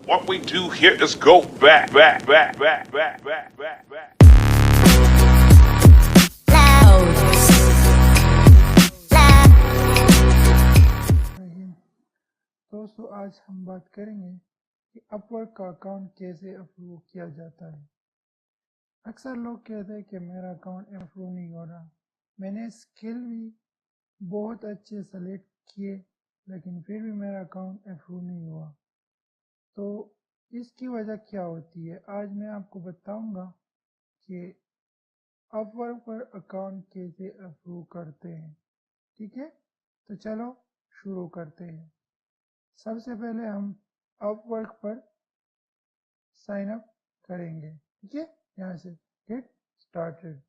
What we do here is go back. दोस्तों, आज हम बात करेंगे कि अपवर्क का अकाउंट कैसे अप्रूव किया जाता है। अक्सर लोग कहते हैं कि मेरा अकाउंट अप्रूव नहीं हो रहा। मैंने स्किल भी बहुत अच्छे सेलेक्ट किए, लेकिन फिर भी मेरा अकाउंट अप्रूव नहीं हुआ। तो इसकी वजह क्या होती है, आज मैं आपको बताऊंगा कि अपवर्क पर अकाउंट कैसे अप्रूव करते हैं। ठीक है, तो चलो शुरू करते हैं। सबसे पहले हम अपवर्क पर साइन अप करेंगे। ठीक है, यहाँ से गेट स्टार्टेड।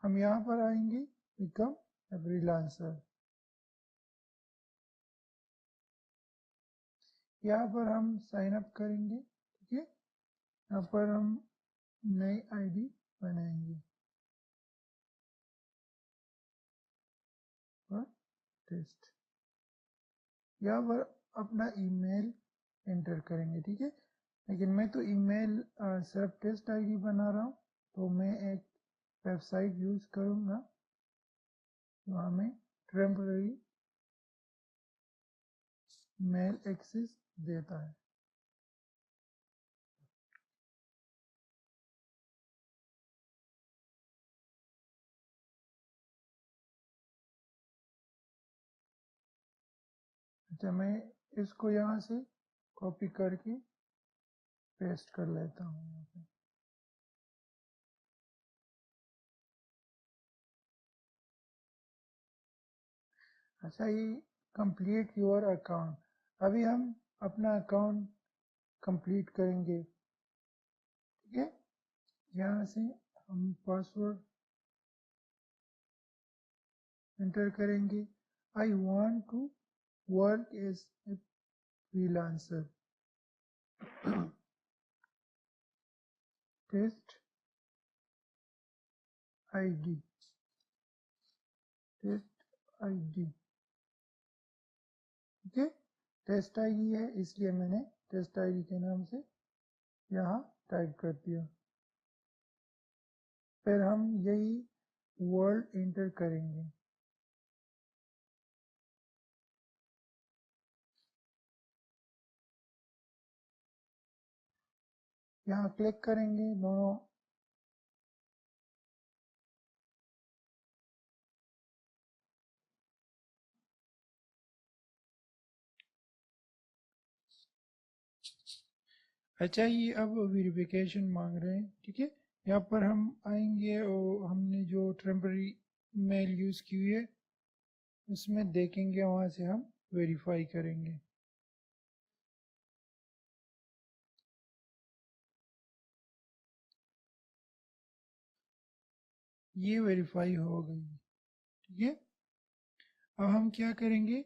हम यहाँ पर आएंगे बिकम ए फ्रीलांसर। यहाँ पर हम साइन अप करेंगे। ठीक है, यहाँ पर हम नई आईडी बनाएंगे और टेस्ट। यहाँ पर अपना ईमेल एंटर करेंगे। ठीक है, लेकिन मैं तो ईमेल सिर्फ टेस्ट आईडी बना रहा हूँ, तो मैं एक वेबसाइट यूज़ करूँगा जो हमें टेम्पररी मेल एक्सेस देता है। अच्छा, मैं इसको यहाँ से कॉपी करके पेस्ट कर लेता हूँ यहाँ पे। अच्छा, ये कंप्लीट योर अकाउंट। अभी हम अपना अकाउंट कंप्लीट करेंगे। ठीक है, यहाँ से हम पासवर्ड एंटर करेंगे। I want to work as a freelancer. Test ID, test ID. ठीक है, टेस्ट आईडी है, इसलिए मैंने टेस्ट आईडी के नाम से यहाँ टाइप कर दिया। फिर हम यही वर्ड एंटर करेंगे। यहाँ क्लिक करेंगे दोनों। अच्छा, ये अब वेरिफिकेशन मांग रहे हैं। ठीक है, यहाँ पर हम आएंगे और हमने जो टेम्पररी मेल यूज़ की हुई है उसमें देखेंगे, वहाँ से हम वेरीफाई करेंगे। ये वेरीफाई हो गई। ठीक है, अब हम क्या करेंगे,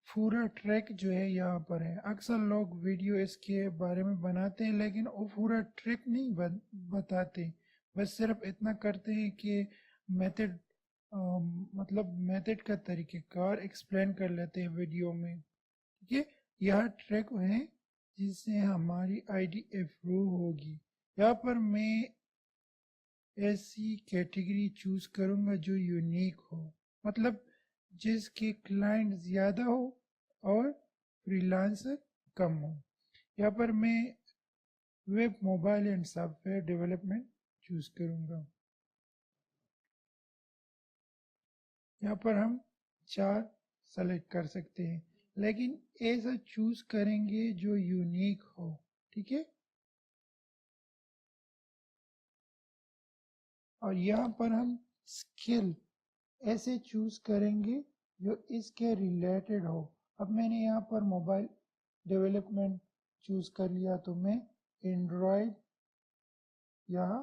पूरा ट्रैक जो है यहाँ पर है। अक्सर लोग वीडियो इसके बारे में बनाते हैं, लेकिन वो पूरा ट्रैक नहीं बताते। बस सिर्फ इतना करते हैं कि मेथड मतलब मेथड का तरीक़ेकार एक्सप्लेन कर लेते हैं वीडियो में। ठीक है, यह ट्रैक है जिससे हमारी आईडी अप्रूव होगी। यहाँ पर मैं ऐसी कैटेगरी चूज़ करूँगा जो यूनिक हो, मतलब जिसके क्लाइंट ज़्यादा हो और फ्रीलांसर कम हो। यहाँ पर मैं web, mobile and software development choose करूँगा। यहाँ पर हम 4 सेलेक्ट कर सकते हैं, लेकिन ऐसा चूज़ करेंगे जो यूनिक हो। ठीक है, और यहाँ पर हम स्किल ऐसे चूज़ करेंगे जो इसके रिलेटेड हो। अब मैंने यहाँ पर मोबाइल डेवलपमेंट चूज़ कर लिया, तो मैं एंड्रॉयड यहाँ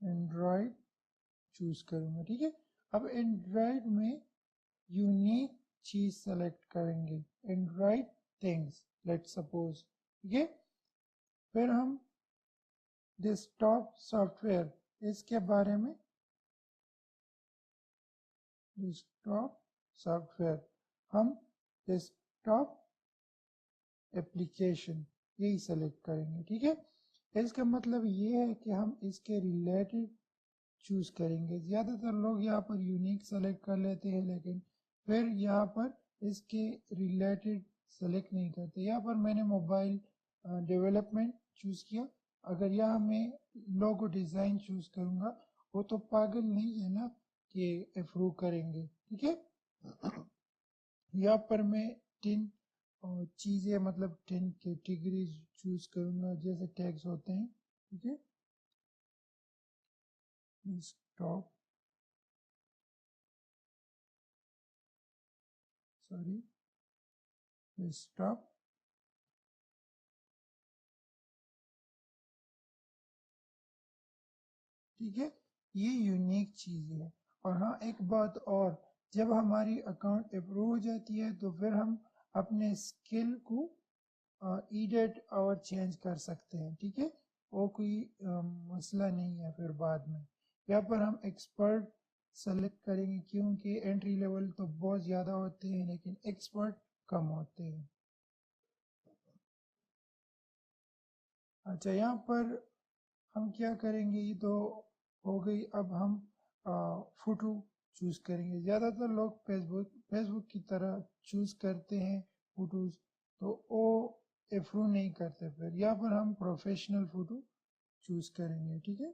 एंड्रॉयड चूज़ करूँगा। ठीक है, अब एंड्रॉयड में यूनिक चीज़ सेलेक्ट करेंगे, एंड्रॉयड थिंग्स लेट्स सपोज। ठीक है, फिर हम डेस्कटॉप सॉफ्टवेयर इसके बारे में, डेस्कटॉप सॉफ्टवेयर हम डेस्कटॉप एप्लीकेशन, यही सेलेक्ट करेंगे। ठीक है, इसका मतलब ये है कि हम इसके रिलेटेड चूज करेंगे। ज़्यादातर लोग यहाँ पर यूनिक सेलेक्ट कर लेते हैं, लेकिन फिर यहाँ पर इसके रिलेटेड सेलेक्ट नहीं करते। यहाँ पर मैंने मोबाइल डेवलपमेंट चूज़ किया। अगर यहाँ मैं लोगो डिज़ाइन चूज़ करूँगा, वो तो पागल नहीं है ना कि अप्रूव करेंगे। ठीक है, यहाँ पर मैं 10 चीज़ें मतलब 10 कैटेगरीज चूज़ करूँगा, जैसे टैग्स होते हैं। ठीक है, स्टॉप, सॉरी, स्टॉप। ठीक है, ये यूनिक चीज़ है। और हाँ, एक बात और, जब हमारी अकाउंट अप्रूव हो जाती है तो फिर हम अपने स्किल को एडिट और चेंज कर सकते हैं। ठीक है, वो कोई मसला नहीं है। फिर बाद में यहाँ पर हम एक्सपर्ट सेलेक्ट करेंगे, क्योंकि एंट्री लेवल तो बहुत ज़्यादा होते हैं लेकिन एक्सपर्ट कम होते हैं। अच्छा, यहाँ पर हम क्या करेंगे, ये तो हो गई। अब हम फोटो चूज़ करेंगे। ज़्यादातर लोग फेसबुक की तरह चूज़ करते हैं फोटोज़, तो वो अप्रूव नहीं करते। फिर यहाँ पर हम प्रोफेशनल फ़ोटो चूज़ करेंगे। ठीक है,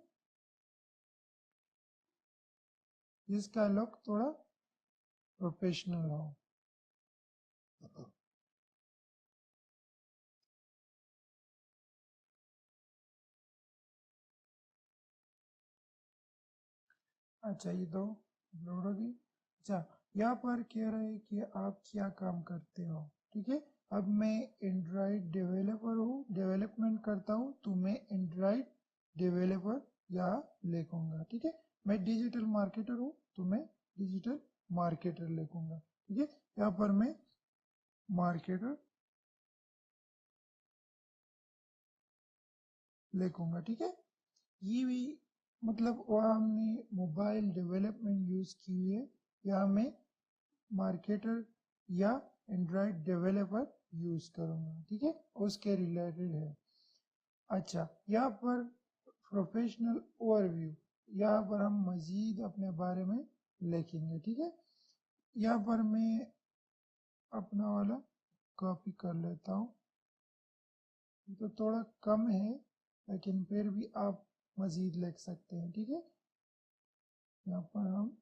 जिसका लुक थोड़ा प्रोफेशनल हो। अच्छा, ये तो अपलोड होगी। अच्छा, यहाँ पर कह रहे हैं कि आप क्या काम करते हो। ठीक है, अब मैं एंड्रॉयड डेवलपर हूँ, डेवलपमेंट करता हूँ, तो मैं एंड्रॉयड डेवलपर यहाँ लिखूँगा। ठीक है, मैं डिजिटल मार्केटर हूँ, तो मैं डिजिटल मार्केटर लिखूँगा। ठीक है, यहाँ पर मैं मार्केटर लिखूँगा। ठीक है, ये भी मतलब वहाँ हमने मोबाइल डेवलपमेंट यूज़ की हुई है, यहाँ मैं मार्केटर या एंड्रॉयड डेवलपर यूज़ करूँगा। ठीक है, उसके रिलेटेड है। अच्छा, यहाँ पर प्रोफेशनल ओवरव्यू, यहाँ पर हम मज़ीद अपने बारे में लिखेंगे। ठीक है, यहाँ पर मैं अपना वाला कॉपी कर लेता हूँ, तो थोड़ा कम है लेकिन फिर भी आप मज़ीद लिख सकते हैं। ठीक है, यहाँ पर हम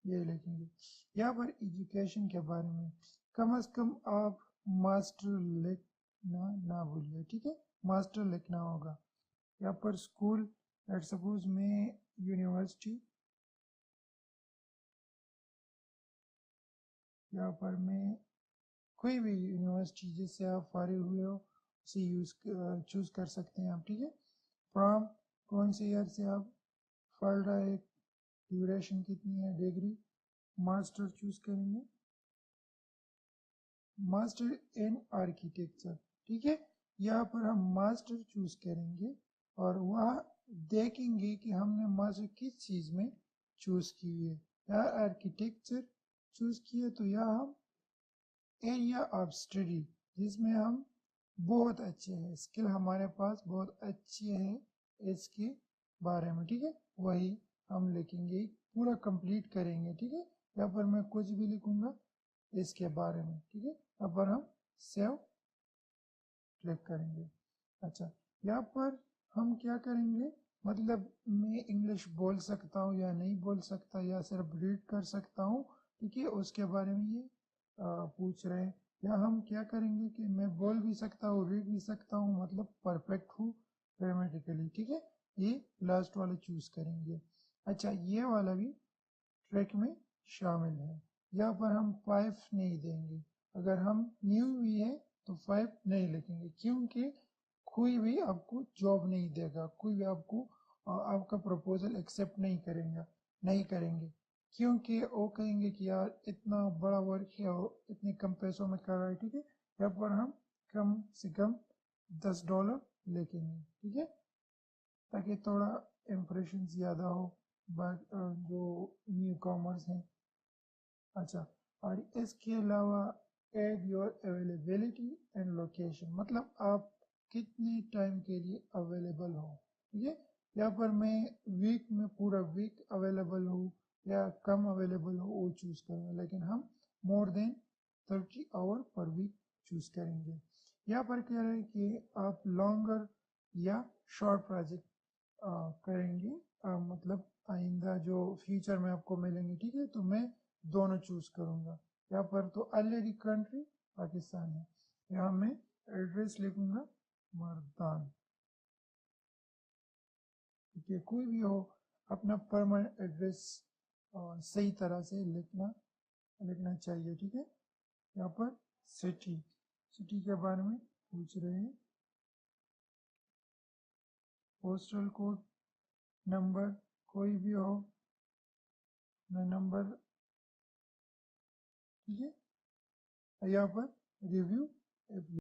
ये लिखेंगे। यहाँ पर एजुकेशन के बारे में कम से कम आप मास्टर लिखना ना भूलिए। ठीक है, मास्टर लिखना होगा। यहाँ पर स्कूल, लेट सपोज मैं यूनिवर्सिटी, यहाँ पर मैं कोई भी यूनिवर्सिटी जिससे आप फारिग हुए हो उसे चूज़ कर सकते हैं आप। ठीक है, फ्रॉम, कौन से ईयर से आप पढ़ रहे हैं, ड्यूरेशन कितनी है, डिग्री, मास्टर चूज़ करेंगे, मास्टर इन आर्किटेक्चर। ठीक है, यहाँ पर हम मास्टर चूज़ करेंगे और वहाँ देखेंगे कि हमने मास्टर किस चीज़ में चूज़ की है। यहाँ आर्किटेक्चर चूज़ किया, तो यहाँ हम एरिया ऑफ स्टडी, जिसमें हम बहुत अच्छे हैं, स्किल हमारे पास बहुत अच्छे हैं इसके बारे में। ठीक है, वही हम लिखेंगे, पूरा कंप्लीट करेंगे। ठीक है, यहाँ पर मैं कुछ भी लिखूँगा इसके बारे में। ठीक है, यहाँ पर हम सेव क्लिक करेंगे। अच्छा, यहाँ पर हम क्या करेंगे, मतलब मैं इंग्लिश बोल सकता हूँ या नहीं बोल सकता, या सिर्फ रीड कर सकता हूँ। ठीक है, उसके बारे में ये पूछ रहे हैं। या हम क्या करेंगे कि मैं बोल भी सकता हूँ, रीड भी सकता हूँ, मतलब परफेक्ट हूँ ग्रामेटिकली। ठीक है, ये लास्ट वाला चूज करेंगे। अच्छा, ये वाला भी ट्रैक में शामिल है। यहाँ पर हम 5 नहीं देंगे। अगर हम न्यू भी है तो 5 नहीं लिखेंगे, क्योंकि कोई भी आपको जॉब नहीं देगा, कोई भी आपको आपका प्रपोजल एक्सेप्ट नहीं करेगा, नहीं करेंगे, क्योंकि वो कहेंगे कि यार इतना बड़ा वर्क है और इतने कम पैसों में कर रहा है। ठीक है, यहाँ पर हम कम से कम $10 लिखेंगे। ठीक है, ताकि थोड़ा इम्प्रेशन ज़्यादा हो। जो न्यू कॉमर्स हैं। अच्छा, और इसके अलावा add your availability and location, मतलब आप कितने टाइम के लिए अवेलेबल हो। ठीक है, यहाँ पर मैं वीक में पूरा वीक अवेलेबल हूँ या कम अवेलेबल हो वो चूज़ करूँगा, लेकिन हम more than 30 hour per week choose करेंगे। यहाँ पर कह रहे हैं कि आप लॉन्गर या शॉर्ट प्रोजेक्ट करेंगे, मतलब आइंदा जो फ्यूचर में आपको मिलेंगे। ठीक है, तो मैं दोनों चूज़ करूँगा। यहाँ पर तो ऑलरेडी कंट्री पाकिस्तान है, यहाँ मैं एड्रेस लिखूँगा मर्दान। ठीक है, कोई भी हो अपना परमानेंट एड्रेस सही तरह से लिखना चाहिए। ठीक है, यहाँ पर सिटी के बारे में पूछ रहे हैं, पोस्टल कोड, नंबर कोई भी हो अपना नंबर। ठीक है, यहाँ पर रिव्यू